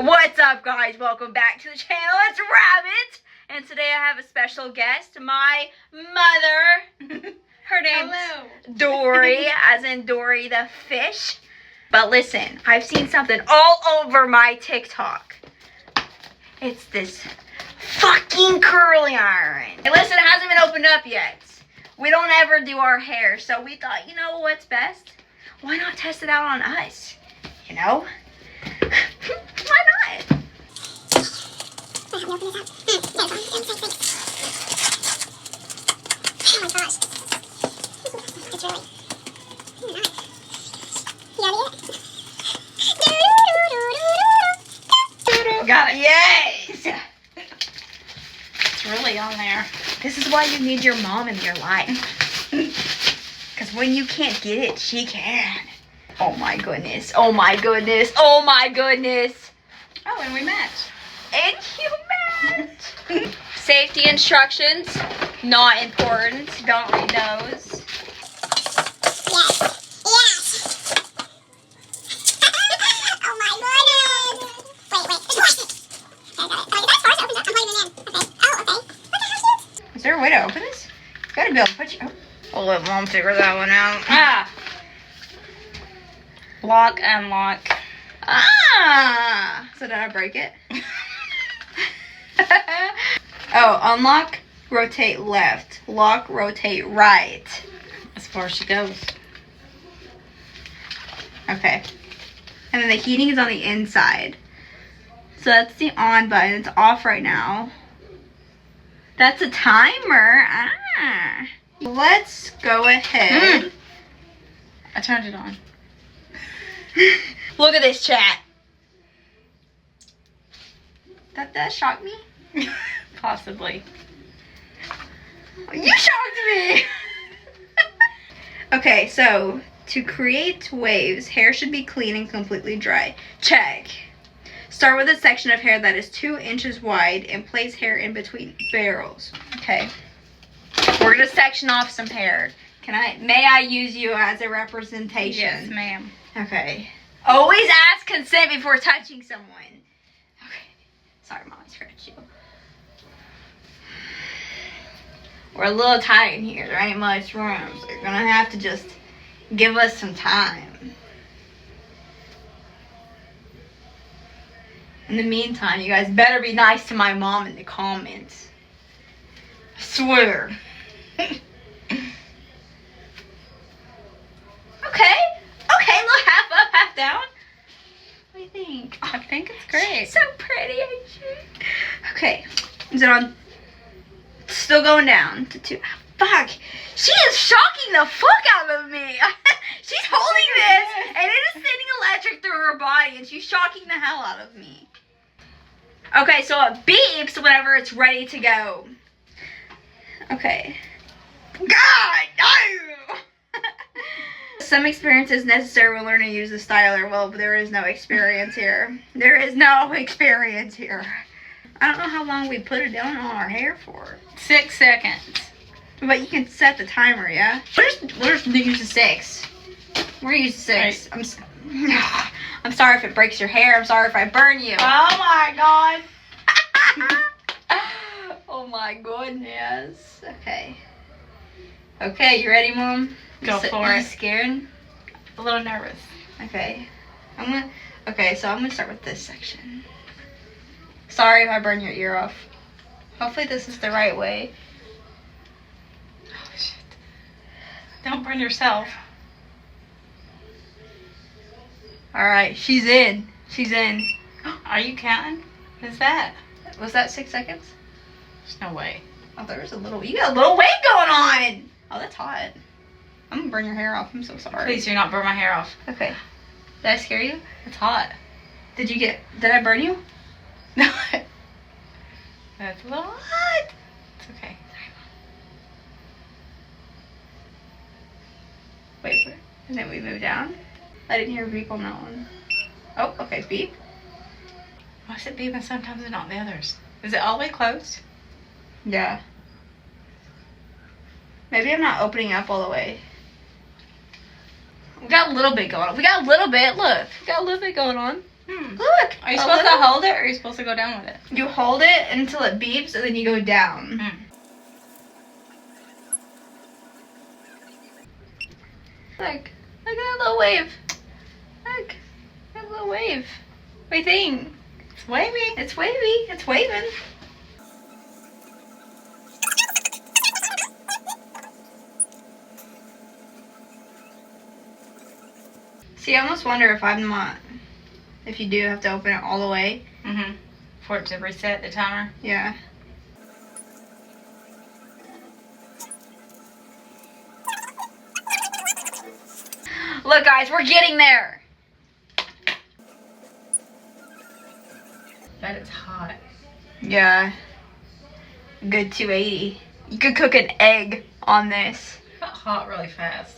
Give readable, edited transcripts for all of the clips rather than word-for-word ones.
What's up, guys? Welcome back to the channel. It's Rabbit, and today I have a special guest, my mother. Her name's Dory, as in Dory the fish. But listen, I've seen something all over my TikTok. It's this fucking curling iron. And listen, it hasn't been opened up yet. We don't ever do our hair, so we thought, you know what's best? Why not test it out on us? You know? Why not? Oh my gosh. It's really... Got it. Yes! It's really on there. This is why you need your mom in your life. Because when you can't get it, she can. Oh my goodness. Oh my goodness. Oh my goodness. Oh, and we match. And you match. Safety instructions. Not important. Don't read those. Yes. Yes. Oh my goodness. Wait. I got it. Oh, that's first. Open it. I'm putting it in. Okay. Oh, okay. What the hell? Is there a way to open this? You gotta be able to put your... I'll let mom figure that one out. Ah. Lock, unlock. Ah! So did I break it? Oh, unlock, rotate left. Lock, rotate right. As far as she goes. Okay. And then the heating is on the inside. So that's the on button. It's off right now. That's a timer. Ah. Let's go ahead. I turned it on. Look at this chat. That shocked me? Possibly. You shocked me! Okay, so to create waves, hair should be clean and completely dry. Check. Start with a section of hair that is 2 inches wide and place hair in between barrels. Okay. We're gonna section off some hair. May I use you as a representation? Yes, ma'am. Okay. Always ask consent before touching someone. Okay. Sorry, Mom, I scratched you. We're a little tight in here. There ain't much room, so you're gonna have to just give us some time. In the meantime, you guys better be nice to my mom in the comments. I swear. Okay, look, half up, half down. What do you think? I think it's great. She's so pretty, ain't she? Okay, is it on? Still going down to 2. Fuck, she is shocking the fuck out of me. She's holding this, and it is sending electric through her body, and she's shocking the hell out of me. Okay, so it beeps whenever it's ready to go. Okay. God, no! Some experience is necessary when learning to use the styler. Well, there is no experience here. There is no experience here. I don't know how long we put it down on our hair for. 6 seconds. But you can set the timer, yeah? We'll just use the 6. We're gonna use the 6. Right. I'm sorry if it breaks your hair. I'm sorry if I burn you. Oh my god. Oh my goodness. Okay. Okay, you ready, Mom? Go for Are you it. scared? A little nervous. Okay. Okay, so I'm gonna start with this section. Sorry if I burn your ear off. Hopefully this is the right way. Oh shit. Don't burn yourself. Alright, she's in. She's in. Are you counting? What is that? Was that 6 seconds? There's no way. Oh, there's a little, you got a little weight going on. Oh, that's hot. I'm gonna burn your hair off. I'm so sorry. Please do not burn my hair off. Okay. Did I scare you? It's hot. Did I burn you? No. That's a little hot. It's okay. Wait, and then we move down. I didn't hear a beep on that one. Oh, okay, beep. Why is it beeping sometimes and not the others? Is it all the way closed? Yeah. Maybe I'm not opening up all the way. We got a little bit going on. We got a little bit. Look, we got a little bit going on. Look. Are you supposed to hold it or are you supposed to go down with it? You hold it until it beeps and then you go down. Look at that little wave. Look, that little wave. What do you think? It's wavy. It's wavy. It's waving. See, I almost wonder if I'm not. If you do have to open it all the way. For it to reset the timer. Yeah. Look, guys, we're getting there. Bet it's hot. Yeah. Good 280. You could cook an egg on this. It got hot really fast.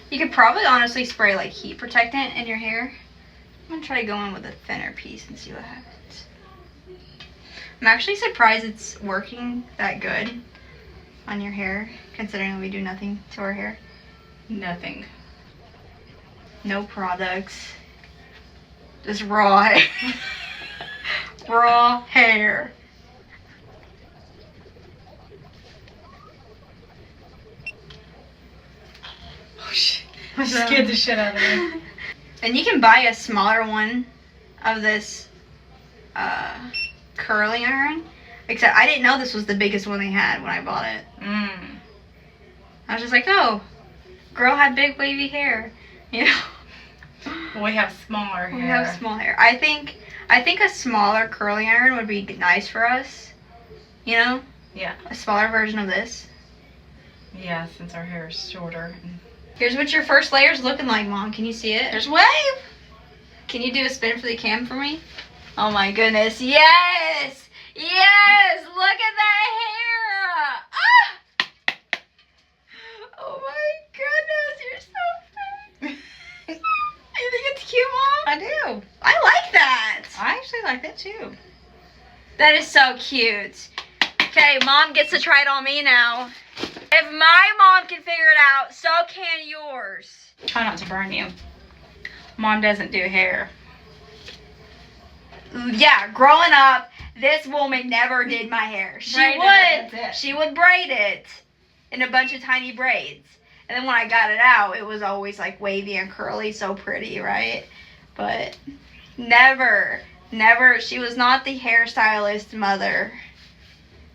You could probably honestly spray like heat protectant in your hair. I'm gonna try going with a thinner piece and see what happens. I'm actually surprised it's working that good on your hair, considering we do nothing to our hair. Nothing. No products. Just raw raw hair. Oh shit. I scared the shit out of me. And you can buy a smaller one of this curling iron. Except I didn't know this was the biggest one they had when I bought it. I was just like, oh, girl had big wavy hair. You know? We have smaller hair. We have small hair. I think a smaller curling iron would be nice for us. You know? Yeah. A smaller version of this. Yeah, since our hair is shorter. Here's what your first layer's looking like, Mom. Can you see it? There's wave. Can you do a spin for the cam for me? Oh my goodness. Yes! Yes! Look at that hair! Ah! Oh my goodness, you're so pretty. You think it's cute, Mom? I do. I like that. I actually like that too. That is so cute. Okay, Mom gets to try it on me now. If my mom can figure it out, so can yours. Try not to burn you. Mom doesn't do hair. Yeah, growing up, this woman never did my hair. She would braid it in a bunch of tiny braids. And then when I got it out, it was always like wavy and curly, so pretty, right? But never, she was not the hairstylist mother.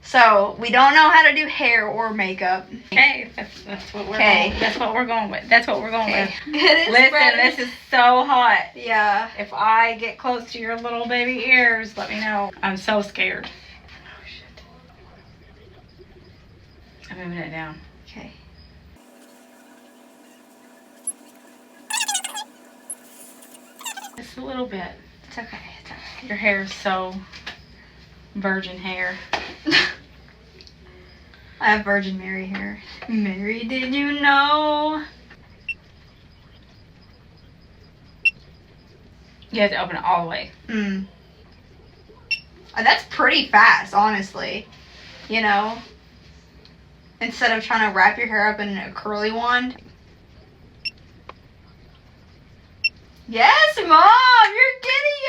So we don't know how to do hair or makeup. Okay, that's what we're going. That's what we're going with. That's what we're going with. It is Listen, spreading. this is so hot. Yeah. If I get close to your little baby ears, let me know. I'm so scared. Oh shit! I'm moving it down. Okay. Just a little bit. It's okay. It's okay. Your hair is so virgin hair. I have Virgin Mary hair. Mary, did you know? You have to open it all the way. That's pretty fast, honestly. You know? Instead of trying to wrap your hair up in a curly wand. Yes, Mom! You're getting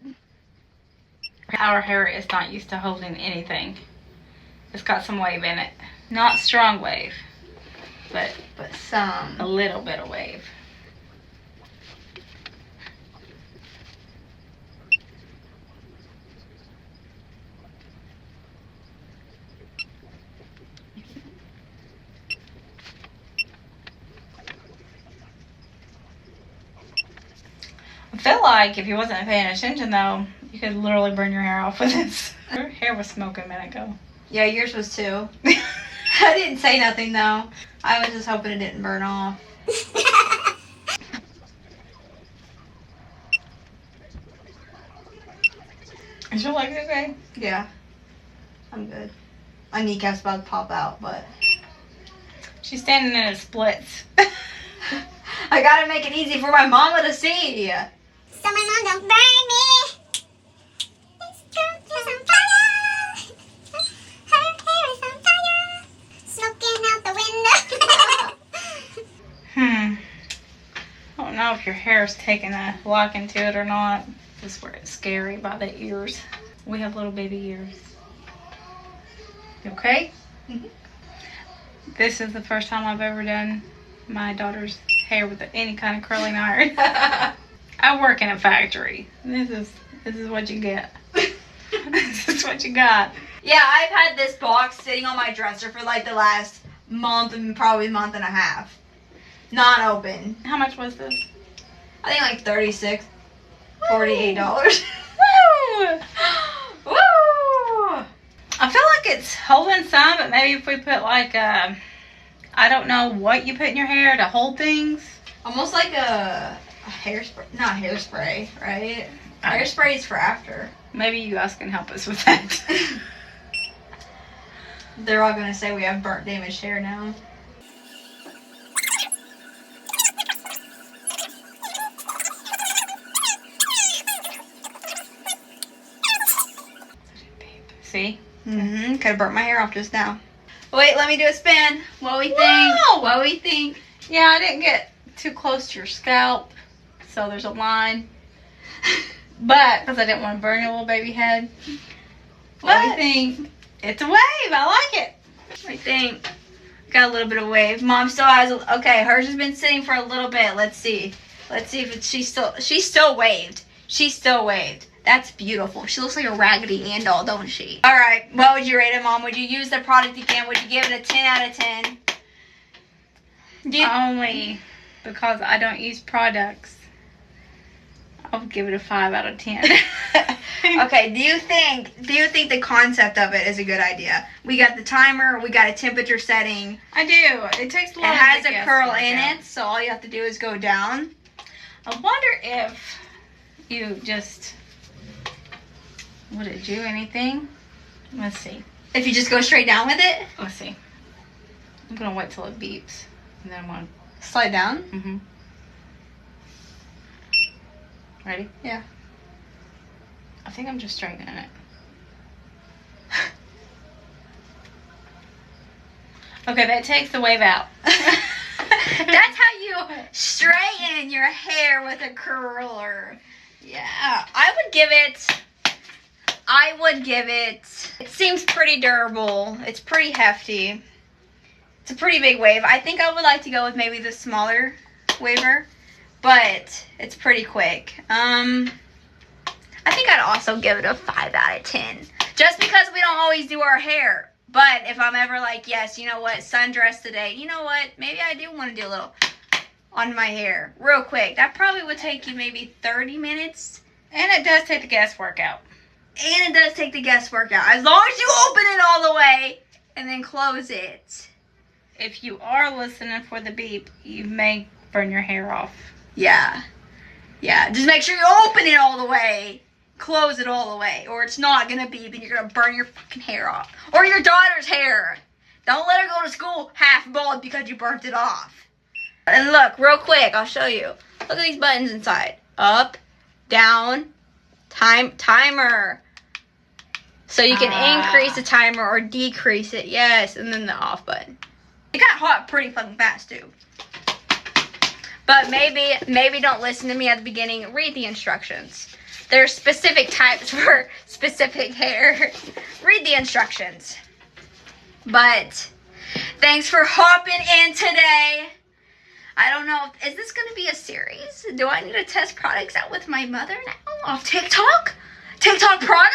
it! Our hair is not used to holding anything. It's got some wave in it. Not strong wave, but some. a little bit of wave. I feel like if you wasn't paying attention though, you could literally burn your hair off with this. Your hair was smoking a minute ago. Yeah, yours was too. I didn't say nothing though. I was just hoping it didn't burn off. Is your leg okay? Yeah. I'm good. My kneecap's about to pop out, but She's standing in a splits. I gotta make it easy for my mama to see. So my mom don't burn me. Let's go to some fire. Her hair is on fire. Smoking out the window. don't know if your hair's taking a liking to it or not. This is where it's scary by the ears. We have little baby ears. You okay? Mm-hmm. This is the first time I've ever done my daughter's hair with any kind of curling iron. I work in a factory. This is what you get. This is what you got. Yeah, I've had this box sitting on my dresser for like the last month and probably month and a half. Not open. How much was this? I think like $36, $48. Woo! Woo! I feel like it's holding some, but maybe if we put like a, I don't know what you put in your hair to hold things. Almost like a hairspray. Not hairspray, right? Hairspray is for after. Maybe you guys can help us with that. They're all gonna say we have burnt, damaged hair now. See? Mm-hmm. Could have burnt my hair off just now. Wait, let me do a spin. What we think? Whoa! What we think? Yeah, I didn't get too close to your scalp, so there's a line. But, because I didn't want to burn your little baby head. What do you think? It's a wave. I like it. I think. Got a little bit of wave. Mom still has, okay, hers has been sitting for a little bit. Let's see. Let's see if she's still waved. She's still waved. That's beautiful. She looks like a Raggedy Ann doll, don't she? All right, what would you rate it, Mom? Would you use the product again? Would you give it a 10 out of 10? Only because I don't use products. I would give it a 5 out of 10. Okay, do you think the concept of it is a good idea? We got the timer, we got a temperature setting. I do. It takes a lot. It of has the a curl guesswork in out. it, so all you have to do is go down. I wonder if you just, would it do anything? Let's see. If you just go straight down with it, Let's see. I'm going to wait till it beeps. And then I'm going slide down. to, Ready? Yeah. I think I'm just straightening it. Okay, that takes the wave out. That's how you straighten your hair with a curler. Yeah, I would give it, it seems pretty durable. It's pretty hefty. It's a pretty big wave. I think I would like to go with maybe the smaller waver, but it's pretty quick. I think I'd also give it a 5 out of 10. Just because we don't always do our hair. But if I'm ever like, yes, you know what, sundress today. You know what, maybe I do want to do a little on my hair real quick. That probably would take you maybe 30 minutes. And it does take the guesswork out. And it does take the guesswork out. As long as you open it all the way and then close it. If you are listening for the beep, you may burn your hair off. Yeah. Yeah, just make sure you open it all the way. Close it all the way, or it's not gonna beep and you're gonna burn your fucking hair off. Or your daughter's hair. Don't let her go to school half bald because you burnt it off. And look, real quick, I'll show you. Look at these buttons inside. Up, down, timer. So you can increase the timer or decrease it. Yes, and then the off button. It got hot pretty fucking fast too. But maybe don't listen to me at the beginning. Read the instructions. There's specific types for specific hair. Read the instructions. But thanks for hopping in today. I don't know, is this going to be a series? Do I need to test products out with my mother now off TikTok? TikTok products?